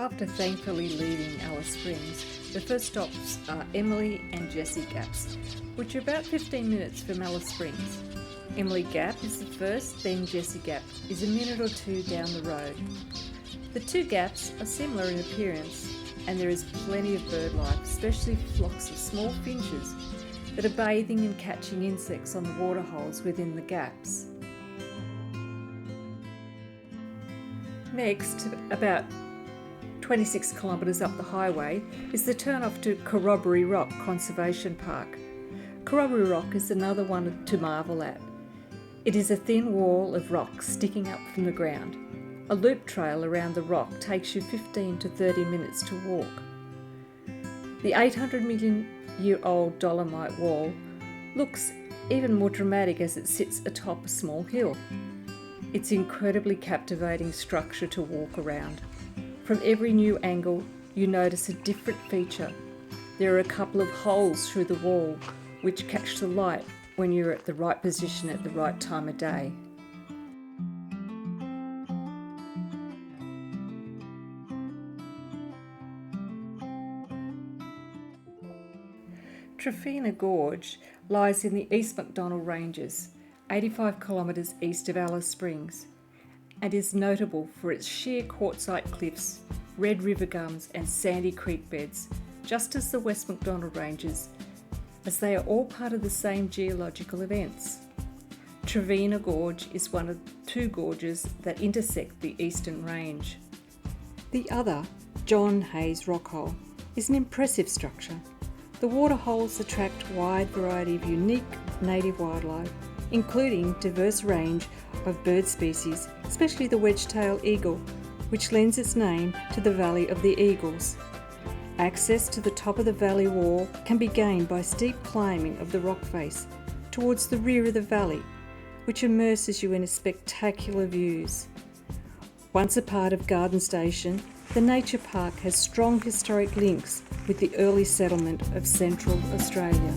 After thankfully leaving Alice Springs, the first stops are Emily and Jessie Gaps, which are about 15 minutes from Alice Springs. Emily Gap is the first, then Jessie Gap is a minute or two down the road. The two gaps are similar in appearance, and there is plenty of bird life, especially flocks of small finches that are bathing and catching insects on the waterholes within the gaps. Next, about 26 kilometres up the highway, is the turn-off to Corroboree Rock Conservation Park. Corroboree Rock is another one to marvel at. It is a thin wall of rock sticking up from the ground. A loop trail around the rock takes you 15 to 30 minutes to walk. The 800 million year old dolomite wall looks even more dramatic as it sits atop a small hill. It's an incredibly captivating structure to walk around. From every new angle, you notice a different feature. There are a couple of holes through the wall which catch the light when you're at the right position at the right time of day. Trevena Gorge lies in the East MacDonnell Ranges, 85 kilometres east of Alice Springs, and is notable for its sheer quartzite cliffs, red river gums and sandy creek beds, just as the West MacDonnell Ranges, as they are all part of the same geological events. Trevena Gorge is one of two gorges that intersect the Eastern Range. The other, John Hayes Rockhole, is an impressive structure. The waterholes attract a wide variety of unique native wildlife, including a diverse range of bird species, especially the wedge-tailed eagle, which lends its name to the Valley of the Eagles. Access to the top of the valley wall can be gained by steep climbing of the rock face towards the rear of the valley, which immerses you in spectacular views. Once a part of Garden Station, the nature park has strong historic links with the early settlement of Central Australia.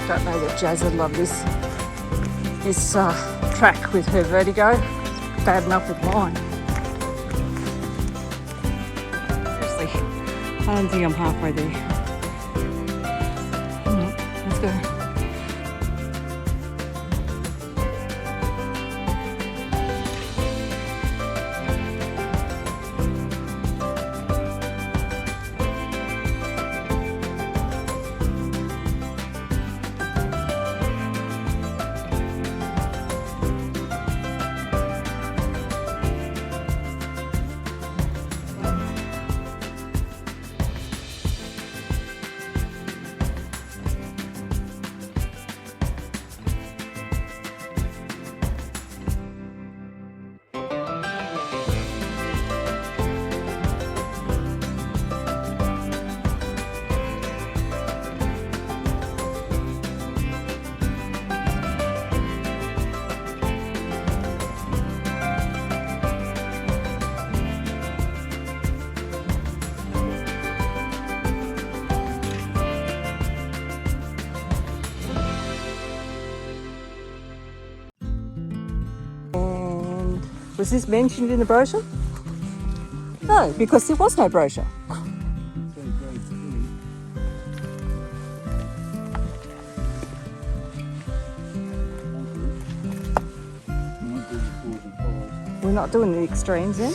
Don't know that Jazz would love this track with her vertigo. It's bad enough with mine. Seriously, I don't think I'm halfway there. Let's go. Was this mentioned in the brochure? No, because there was no brochure. We're not doing the extremes then?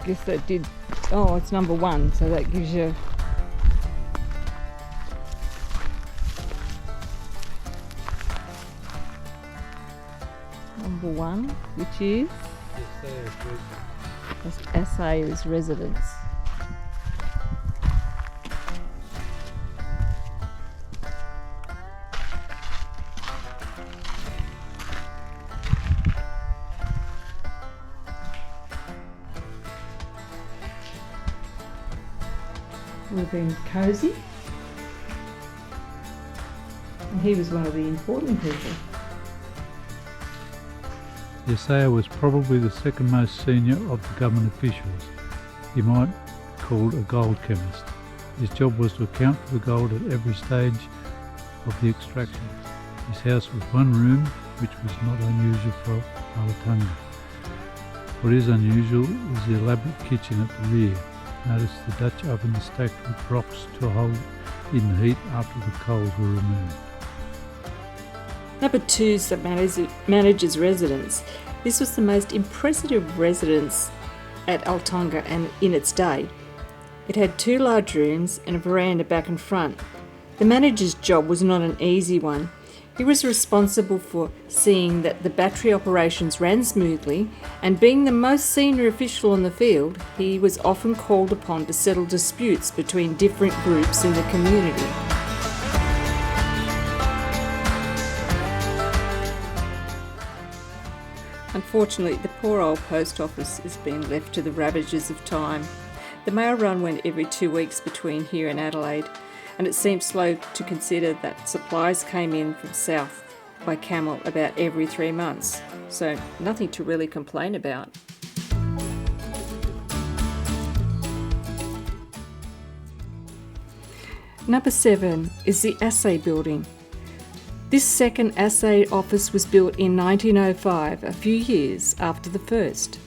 guess that did... Oh, it's number 1, so that gives you... Number 1, which is... Assayer's residence. Would have been cosy, and he was one of the important people. The assayer was probably the second most senior of the government officials. He might be called a gold chemist. His job was to account for the gold at every stage of the extraction. His house was one room, which was not unusual for Altunga. What is unusual is the elaborate kitchen at the rear. Notice the Dutch oven is stacked with rocks to hold in the heat after the coals were removed. Number 2 is the manager's residence. This was the most impressive residence at Altunga and in its day. It had 2 large rooms and a veranda back and front. The manager's job was not an easy one. He was responsible for seeing that the battery operations ran smoothly, and being the most senior official on the field, he was often called upon to settle disputes between different groups in the community. Unfortunately, the poor old post office has been left to the ravages of time. The mail run went every 2 weeks between here and Adelaide, and it seems slow to consider that supplies came in from south by camel about every 3 months, so nothing to really complain about. Number 7 is the assay building. This second assay office was built in 1905, a few years after the first.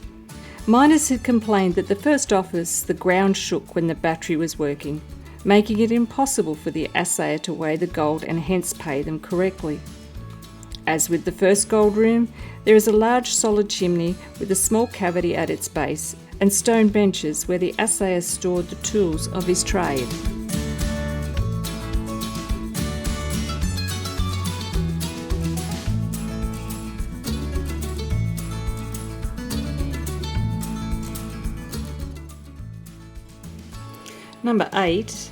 Miners had complained that the first office, the ground shook when the battery was working, making it impossible for the assayer to weigh the gold and hence pay them correctly. As with the first gold room, there is a large solid chimney with a small cavity at its base and stone benches where the assayer stored the tools of his trade. Number 8,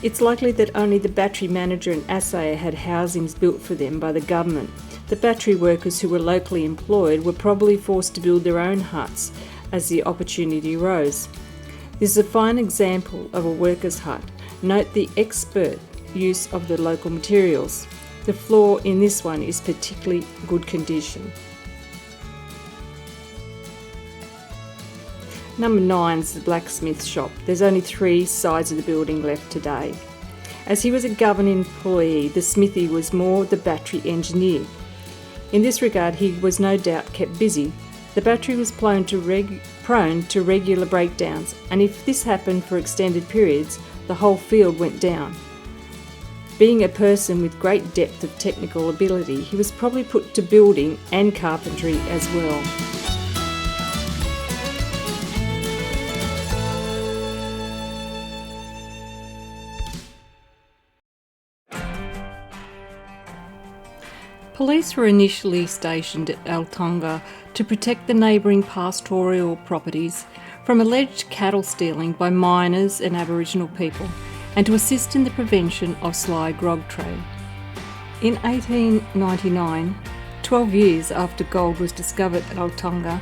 it's likely that only the battery manager and assayer had housings built for them by the government. The battery workers who were locally employed were probably forced to build their own huts as the opportunity arose. This is a fine example of a worker's hut. Note the expert use of the local materials. The floor in this one is particularly good condition. Number 9 is the blacksmith shop. There's only 3 sides of the building left today. As he was a government employee, the smithy was more the battery engineer. In this regard, he was no doubt kept busy. The battery was prone to regular breakdowns, and if this happened for extended periods, the whole field went down. Being a person with great depth of technical ability, he was probably put to building and carpentry as well. Police were initially stationed at Altunga to protect the neighbouring pastoral properties from alleged cattle stealing by miners and Aboriginal people, and to assist in the prevention of sly grog trade. In 1899, 12 years after gold was discovered at Altunga,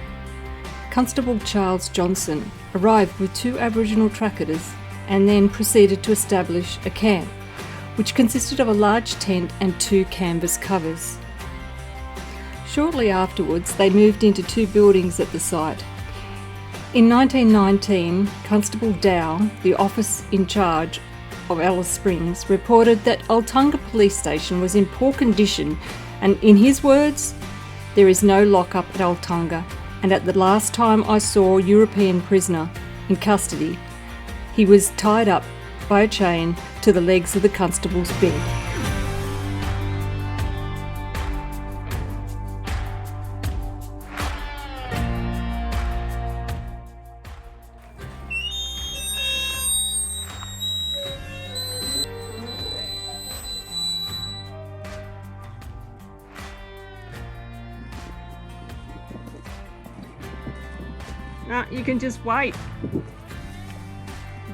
Constable Charles Johnson arrived with 2 Aboriginal trackers and then proceeded to establish a camp, which consisted of a large tent and 2 canvas covers. Shortly afterwards, they moved into 2 buildings at the site. In 1919, Constable Dow, the officer in charge of Alice Springs, reported that Altunga Police Station was in poor condition, and in his words, "There is no lock-up at Altunga, and at the last time I saw a European prisoner in custody, he was tied up by a chain to the legs of the constable's bed." No, you can just wait.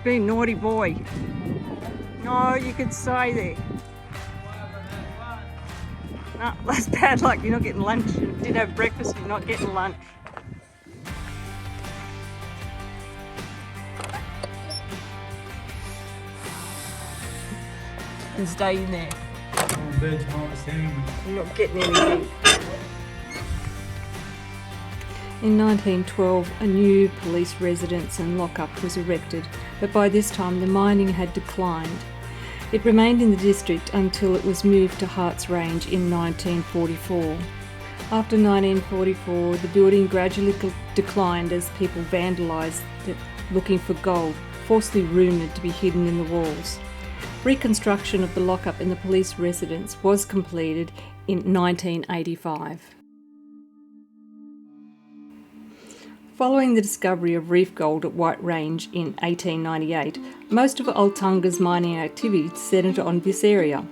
Be a naughty boy. No, you could stay there. No, that's bad luck. You're not getting lunch. You did have breakfast, you're not getting lunch. And stay in there. You're not getting anything. In 1912, a new police residence and lockup was erected, but by this time the mining had declined. It remained in the district until it was moved to Harts Range in 1944. After 1944, the building gradually declined as people vandalised it looking for gold, falsely rumoured to be hidden in the walls. Reconstruction of the lockup in the police residence was completed in 1985. Following the discovery of reef gold at White Range in 1898, most of Altunga's mining activity centred on this area.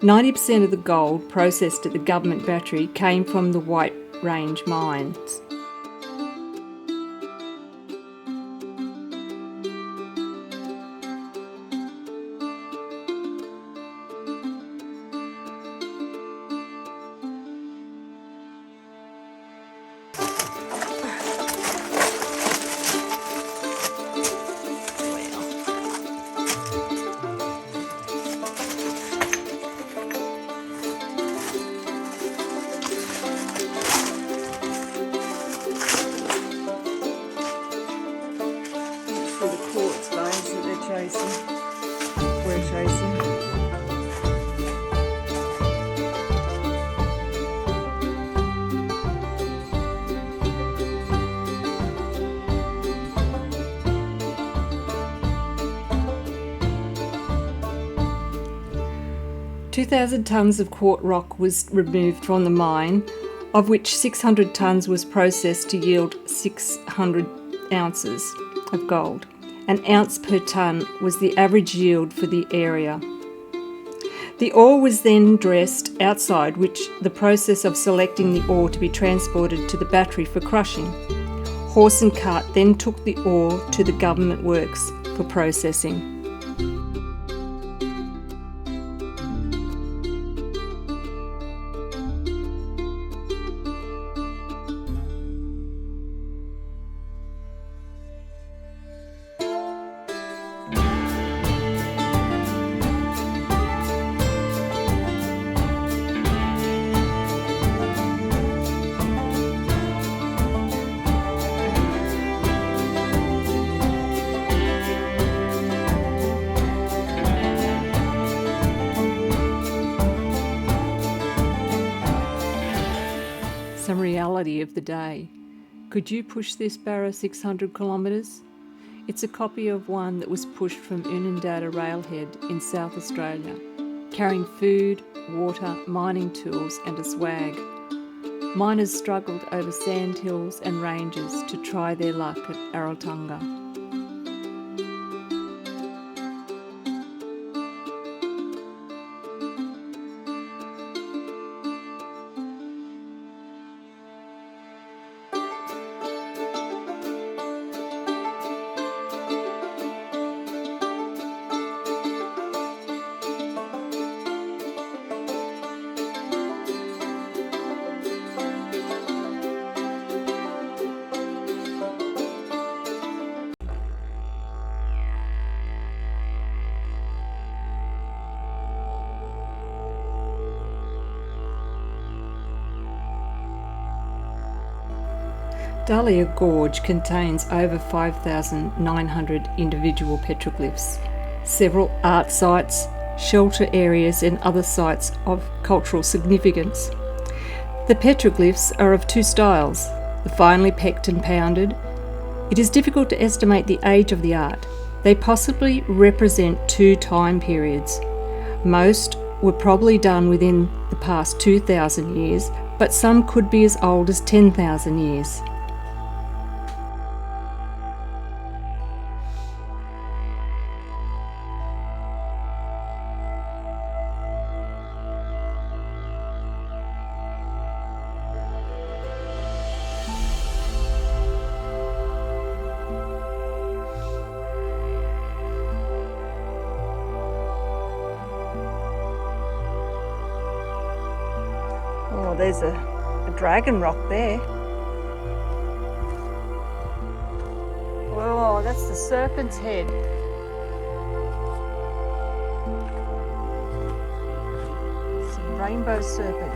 90% of the gold processed at the government battery came from the White Range mines. We're chasing. $2,000 tonnes of quartz rock was removed from the mine, of which 600 tonnes was processed to yield 600 ounces of gold. An ounce per tonne was the average yield for the area. The ore was then dressed outside, which the process of selecting the ore to be transported to the battery for crushing. Horse and cart then took the ore to the government works for processing. Some reality of the day. Could you push this barrow 600 kilometres? It's a copy of one that was pushed from Unundana railhead in South Australia, carrying food, water, mining tools and a swag. Miners struggled over sandhills and ranges to try their luck at Aratunga. Dahlia Gorge contains over 5,900 individual petroglyphs, several art sites, shelter areas and other sites of cultural significance. The petroglyphs are of two styles, the finely pecked and pounded. It is difficult to estimate the age of the art. They possibly represent two time periods. Most were probably done within the past 2,000 years, but some could be as old as 10,000 years. there's a dragon rock there. Whoa, that's the serpent's head. Some rainbow serpent.